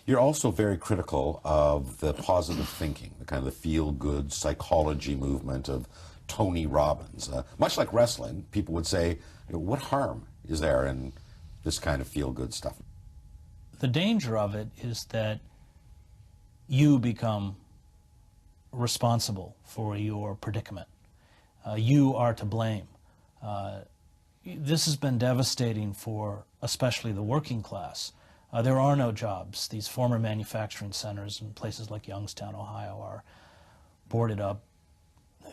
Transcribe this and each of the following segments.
You're also very critical of the positive thinking, the kind of the feel-good psychology movement of Tony Robbins. Much like wrestling, people would say, what harm is there in this kind of feel-good stuff? The danger of it is that you become responsible for your predicament. You are to blame. This has been devastating for especially the working class. There are no jobs. These former manufacturing centers in places like Youngstown, Ohio are boarded up.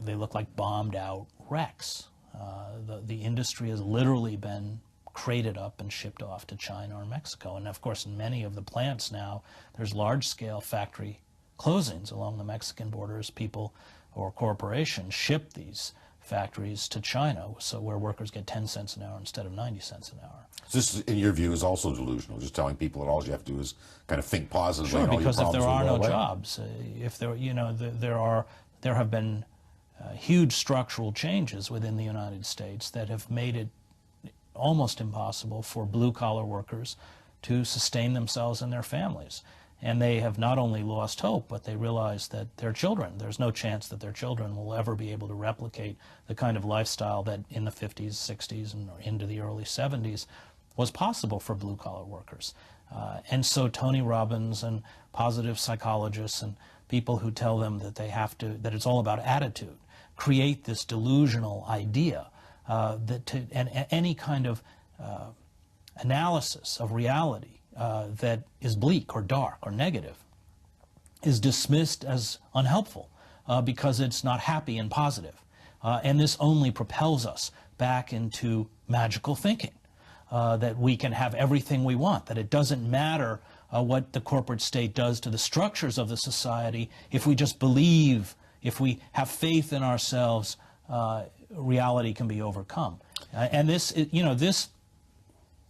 They look like bombed out wrecks. The industry has literally been crated up and shipped off to China or Mexico. And of course, in many of the plants now, there's large-scale factory closings along the Mexican borders. People or corporations ship these factories to China, so where workers get 10 cents an hour instead of 90 cents an hour. So this, in your view, is also delusional, just telling people that all you have to do is kind of think positively. Sure, and because all if your there are no problems will go away. jobs, if there, there have been huge structural changes within the United States that have made it almost impossible for blue-collar workers to sustain themselves and their families. And they have not only lost hope, but they realize that their children, there's no chance that their children will ever be able to replicate the kind of lifestyle that in the 50s, 60s, and into the early 70s was possible for blue-collar workers. And so Tony Robbins and positive psychologists and people who tell them that they have to, that it's all about attitude, create this delusional idea and any kind of analysis of reality that is bleak or dark or negative is dismissed as unhelpful because it's not happy and positive. And this only propels us back into magical thinking, that we can have everything we want, that it doesn't matter what the corporate state does to the structures of the society. If we just believe, if we have faith in ourselves, reality can be overcome. And this, this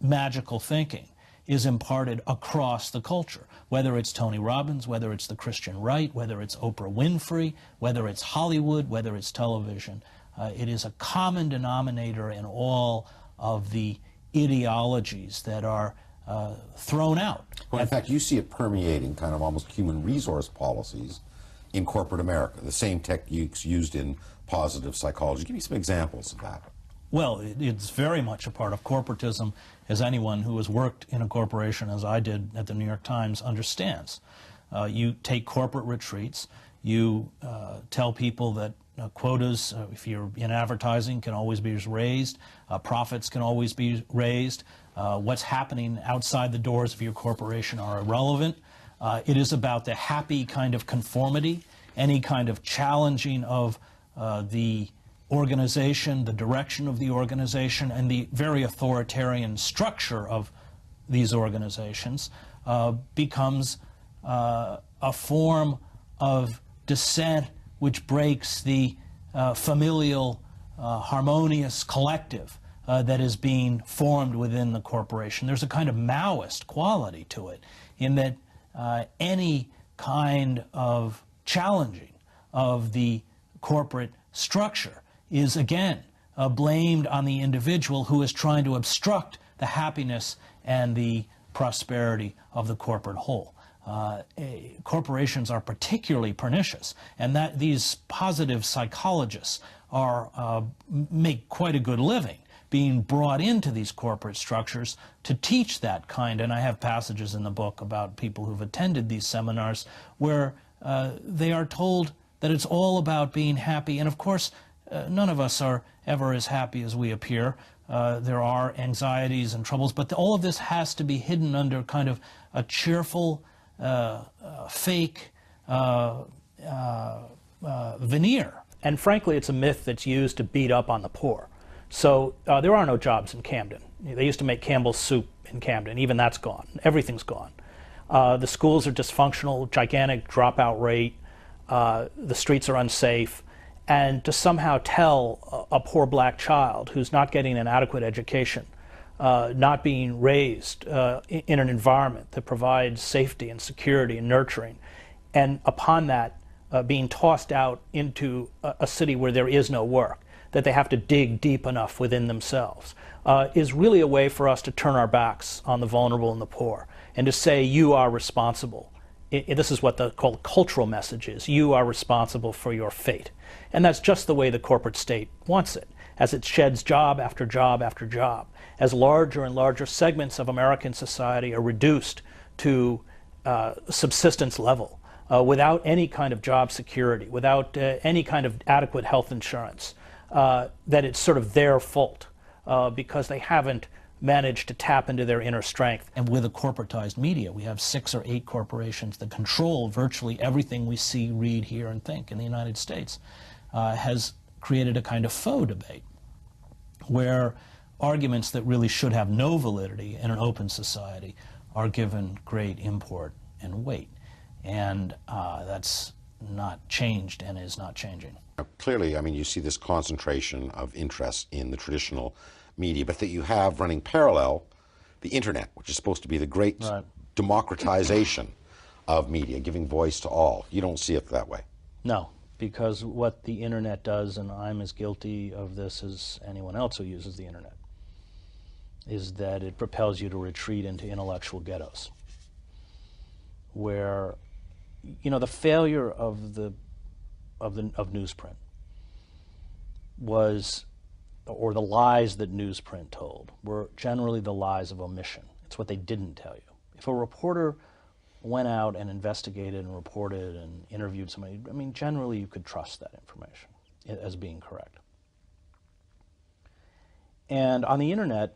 magical thinking is imparted across the culture, whether it's Tony Robbins, whether it's the Christian right, whether it's Oprah Winfrey, whether it's Hollywood, whether it's television. It is a common denominator in all of the ideologies that are thrown out. Well, in fact, you see it permeating kind of almost human resource policies in corporate America, the same techniques used in positive psychology. Give me some examples of that. Well, it's very much a part of corporatism, as anyone who has worked in a corporation, as I did at the New York Times, understands. You take corporate retreats, you tell people that quotas, if you're in advertising, can always be raised, profits can always be raised, what's happening outside the doors of your corporation are irrelevant. It is about the happy kind of conformity, any kind of challenging of the organization, the direction of the organization, and the very authoritarian structure of these organizations becomes a form of dissent which breaks the familial, harmonious collective that is being formed within the corporation. There's a kind of Maoist quality to it, in that any kind of challenging of the corporate structure is again blamed on the individual who is trying to obstruct the happiness and the prosperity of the corporate whole. Corporations are particularly pernicious, and that these positive psychologists are make quite a good living being brought into these corporate structures to teach that kind. And I have passages in the book about people who've attended these seminars where they are told that it's all about being happy. And of course, none of us are ever as happy as we appear. There are anxieties and troubles, but all of this has to be hidden under kind of a cheerful, fake veneer. And frankly, it's a myth that's used to beat up on the poor. So there are no jobs in Camden. They used to make Campbell's soup in Camden. Even that's gone. Everything's gone. The schools are dysfunctional, gigantic dropout rate. The streets are unsafe. And to somehow tell a poor black child who's not getting an adequate education, not being raised in an environment that provides safety and security and nurturing, and upon that being tossed out into a city where there is no work, that they have to dig deep enough within themselves, is really a way for us to turn our backs on the vulnerable and the poor, and to say you are responsible. This is what the called cultural message is. You are responsible for your fate. And that's just the way the corporate state wants it, as it sheds job after job after job, as larger and larger segments of American society are reduced to subsistence level, without any kind of job security, without any kind of adequate health insurance, that it's sort of their fault because they haven't managed to tap into their inner strength. And with a corporatized media, we have 6 or 8 corporations that control virtually everything we see, read, hear, and think in the United States, has created a kind of faux debate where arguments that really should have no validity in an open society are given great import and weight. And that's not changed and is not changing. Clearly, I mean, you see this concentration of interest in the traditional media, but that you have running parallel the internet, which is supposed to be the great democratization of media, giving voice to all. You don't see it that way. No, because what the internet does, and I'm as guilty of this as anyone else who uses the internet, is that it propels you to retreat into intellectual ghettos, where, you know, the failure of newsprint was, or the lies that newsprint told, were generally the lies of omission. It's what they didn't tell you. If a reporter went out and investigated and reported and interviewed somebody, I mean, generally you could trust that information as being correct. And on the internet,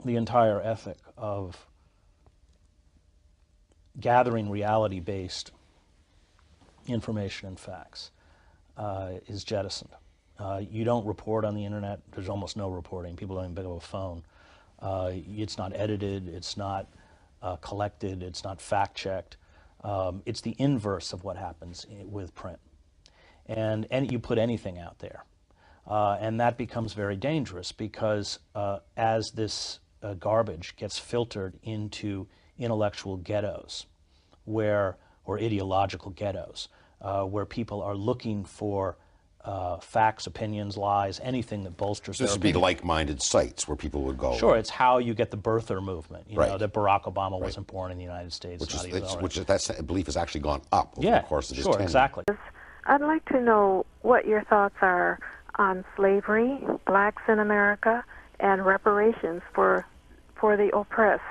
the entire ethic of gathering reality-based information and facts is jettisoned. You don't report on the internet. There's almost no reporting. People don't even pick up a phone. It's not edited. It's not collected. It's not fact-checked. It's the inverse of what happens with print. And you put anything out there. And that becomes very dangerous because as this garbage gets filtered into intellectual ghettos, or ideological ghettos, where people are looking for facts, opinions, lies, anything that bolsters their This would be opinion. like-minded sites where people would go. Sure, it's how you get the birther movement. You Right. know, that Barack Obama wasn't born in the United States. That belief has actually gone up over the course of his tenure. Exactly. I'd like to know what your thoughts are on slavery, blacks in America, and reparations for the oppressed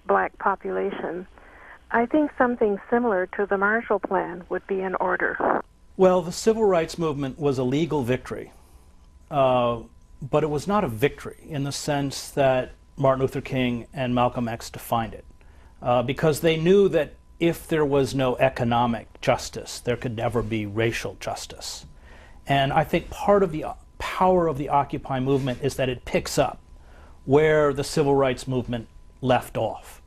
black population. I think something similar to the Marshall Plan would be in order. Well, the civil rights movement was a legal victory, but it was not a victory in the sense that Martin Luther King and Malcolm X defined it, because they knew that if there was no economic justice, there could never be racial justice. And I think part of the power of the Occupy movement is that it picks up where the civil rights movement left off.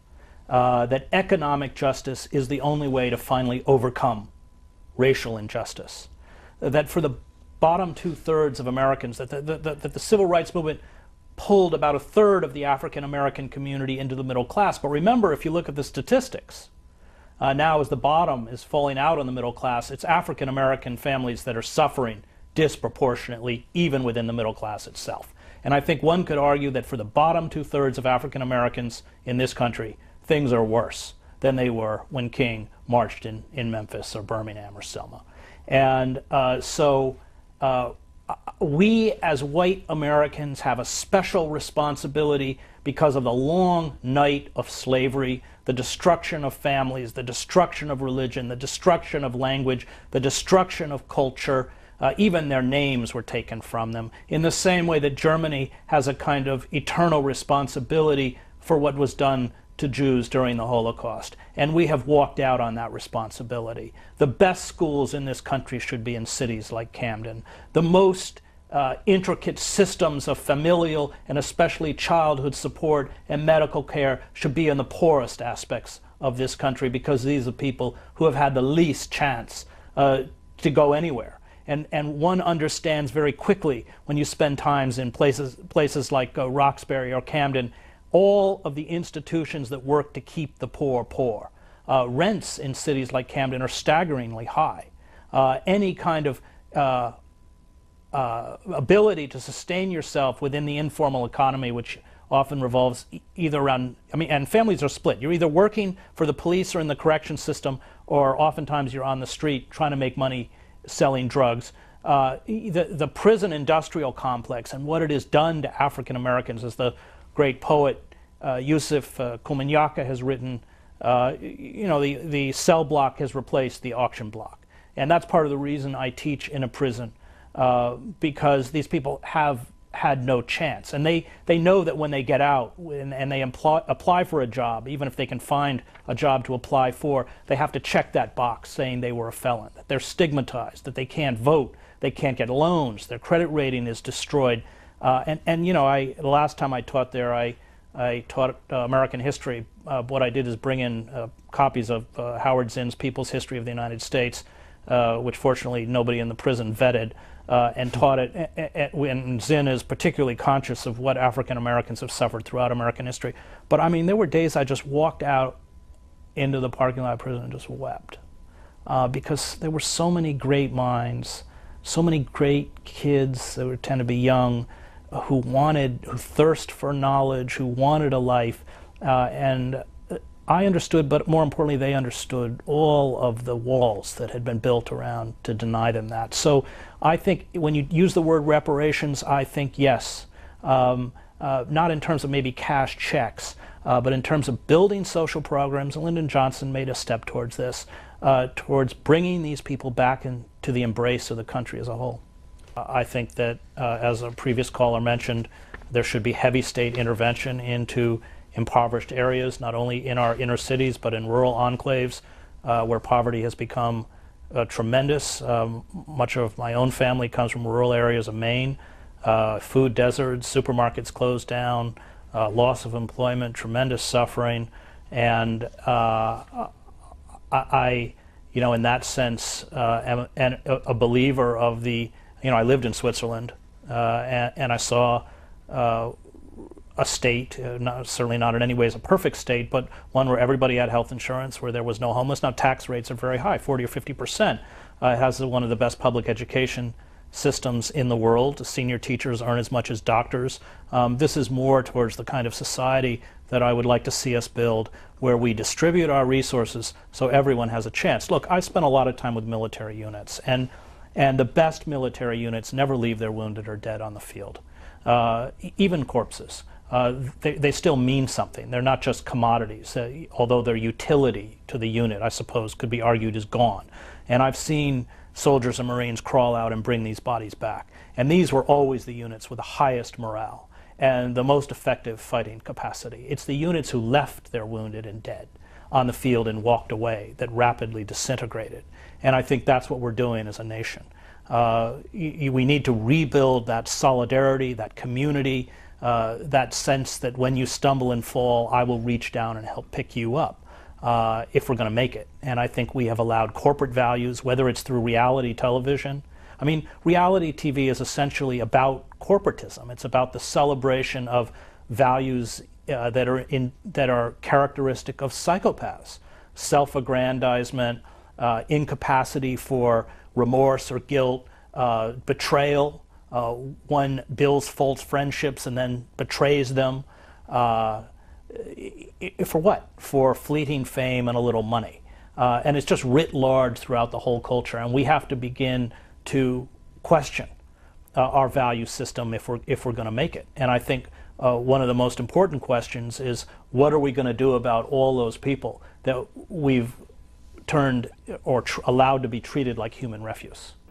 That economic justice is the only way to finally overcome racial injustice. That for the bottom 2/3 of Americans, that the civil rights movement pulled about 1/3 of the African American community into the middle class. But remember, if you look at the statistics, now as the bottom is falling out on the middle class, it's African American families that are suffering disproportionately, even within the middle class itself. And I think one could argue that for the bottom 2/3 of African Americans in this country, things are worse than they were when King marched in Memphis or Birmingham or Selma. And so we as white Americans have a special responsibility because of the long night of slavery, the destruction of families, the destruction of religion, the destruction of language, the destruction of culture. Even their names were taken from them, in the same way that Germany has a kind of eternal responsibility for what was done to Jews during the Holocaust. And we have walked out on that responsibility. The best schools in this country should be in cities like Camden. The most intricate systems of familial and especially childhood support and medical care should be in the poorest aspects of this country, because these are people who have had the least chance to go anywhere. And one understands very quickly when you spend times in places like Roxbury or Camden, all of the institutions that work to keep the poor poor. Rents in cities like Camden are staggeringly high. Any kind of ability to sustain yourself within the informal economy, which often revolves either around, and families are split. You're either working for the police or in the correction system, or oftentimes you're on the street trying to make money selling drugs. The prison industrial complex and what it has done to African Americans, as the great poet Yusuf Komunyakaa has written, the cell block has replaced the auction block. And that's part of the reason I teach in a prison, because these people have had no chance. And they know that when they get out and they apply for a job, even if they can find a job to apply for, they have to check that box saying they were a felon, that they're stigmatized, that they can't vote, they can't get loans, their credit rating is destroyed. The last time I taught there, I taught American history. What I did is bring in copies of Howard Zinn's People's History of the United States, which fortunately nobody in the prison vetted, and taught it. And Zinn is particularly conscious of what African Americans have suffered throughout American history. But there were days I just walked out into the parking lot of prison and just wept, because there were so many great minds, so many great kids that tend to be young, who thirst for knowledge, who wanted a life, and I understood, but more importantly, they understood all of the walls that had been built around to deny them that. So I think when you use the word reparations, I think yes, not in terms of maybe cash checks, but in terms of building social programs. Lyndon Johnson made a step towards this, towards bringing these people back into the embrace of the country as a whole. I think that, as a previous caller mentioned, there should be heavy state intervention into impoverished areas, not only in our inner cities, but in rural enclaves where poverty has become tremendous. Much of my own family comes from rural areas of Maine. Food deserts, supermarkets closed down, loss of employment, tremendous suffering. And I, in that sense, am a believer of the, I lived in Switzerland, and I saw a state, certainly not in any ways a perfect state, but one where everybody had health insurance, where there was no homeless. Now tax rates are very high, 40 or 50%. It has one of the best public education systems in the world. Senior teachers earn as much as doctors. This is more towards the kind of society that I would like to see us build, where we distribute our resources so everyone has a chance. Look, I spent a lot of time with military units, and the best military units never leave their wounded or dead on the field. Even corpses. They still mean something. They're not just commodities, although their utility to the unit, I suppose, could be argued is gone. And I've seen soldiers and Marines crawl out and bring these bodies back. And these were always the units with the highest morale and the most effective fighting capacity. It's the units who left their wounded and dead on the field and walked away that rapidly disintegrated. And I think that's what we're doing as a nation. We need to rebuild that solidarity, that community, that sense that when you stumble and fall, I will reach down and help pick you up, if we're going to make it. And I think we have allowed corporate values, whether it's through reality television. Reality TV is essentially about corporatism. It's about the celebration of values that are characteristic of psychopaths: self-aggrandizement, incapacity for remorse or guilt, betrayal. One builds false friendships and then betrays them. For what? For fleeting fame and a little money. And it's just writ large throughout the whole culture. And we have to begin to question our value system if we're going to make it. And I think one of the most important questions is, what are we going to do about all those people that we've turned or allowed to be treated like human refuse?